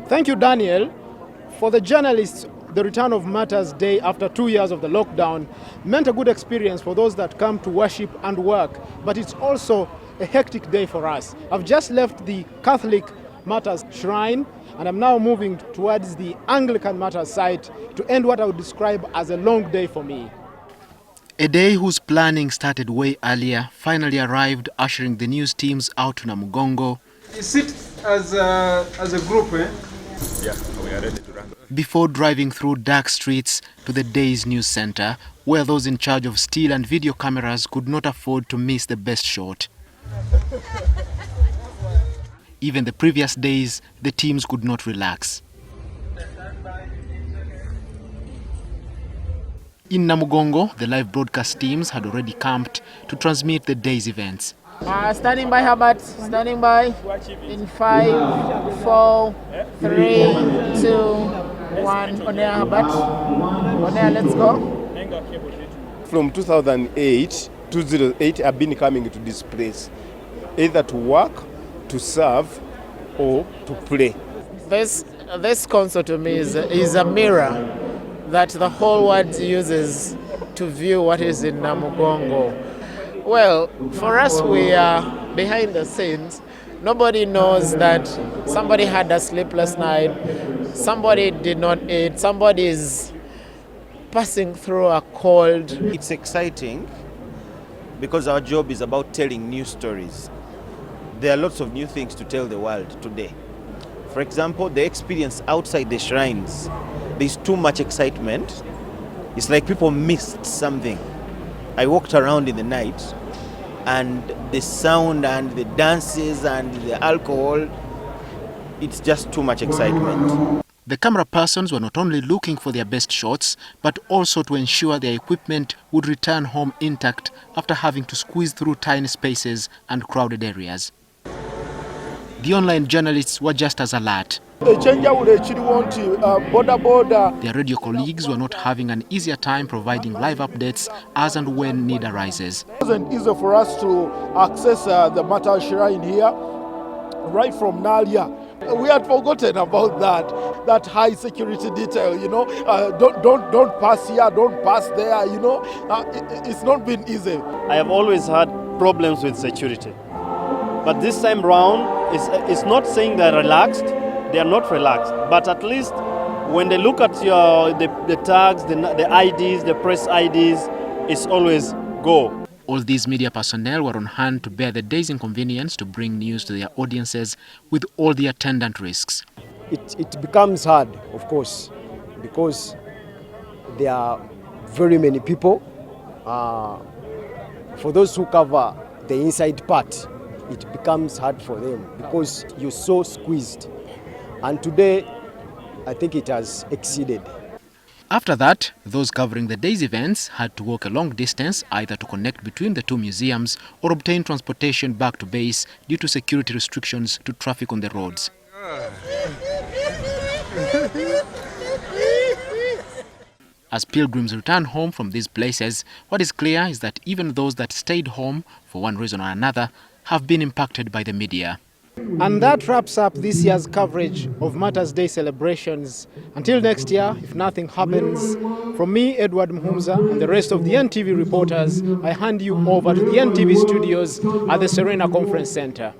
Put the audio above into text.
Thank you, Daniel. For the journalists, the return of Matters Day after 2 years of the lockdown meant a good experience for those that come to worship and work, but it's also a hectic day for us. I've just left the Catholic Matters Shrine and I'm now moving towards the Anglican Matters site to end what I would describe as a long day for me. A day whose planning started way earlier finally arrived, ushering the news teams out to Namugongo. You sit as a group, eh? Yeah, we are ready to run. Before driving through dark streets to the day's news center, where those in charge of still and video cameras could not afford to miss the best shot. Even the previous days, the teams could not relax. In Namugongo, the live broadcast teams had already camped to transmit the day's events. Standing by, Herbert. Standing by. In 5, 4, 3, 2, 1. On air, Herbert. On air, let's go. From 2008, I've been coming to this place, either to work, to serve, or to play. This concert to me is a mirror that the whole world uses to view what is in Namugongo. Well, for us, we are behind the scenes. Nobody knows that somebody had a sleepless night, somebody did not eat, somebody is passing through a cold. It's exciting because our job is about telling new stories. There are lots of new things to tell the world today. For example, the experience outside the shrines. There's too much excitement. It's like people missed something. I walked around in the night and the sound and the dances and the alcohol, it's just too much excitement. The camera persons were not only looking for their best shots, but also to ensure their equipment would return home intact after having to squeeze through tiny spaces and crowded areas. The online journalists were just as alert. Their radio colleagues were not having an easier time providing live updates as and when need arises. It wasn't easy for us to access the Matters Shrine here, right from Nalia. We had forgotten about that high security detail, you know. Don't pass here, don't pass there, you know. It's not been easy. I have always had problems with security. But this time round, it's not saying they're relaxed. They are not relaxed. But at least when they look at the tags, the IDs, the press IDs, it's always go. All these media personnel were on hand to bear the day's inconvenience to bring news to their audiences with all the attendant risks. It becomes hard, of course, because there are very many people. For those who cover the inside part, it becomes hard for them because you're so squeezed. And today, I think it has exceeded. After that, those covering the day's events had to walk a long distance either to connect between the two museums or obtain transportation back to base due to security restrictions to traffic on the roads. As pilgrims return home from these places, what is clear is that even those that stayed home for one reason or another have been impacted by the media. And that wraps up this year's coverage of Matters Day celebrations. Until next year, if nothing happens, from me, Edward Mhumza, and the rest of the NTV reporters, I hand you over to the NTV studios at the Serena Conference Center.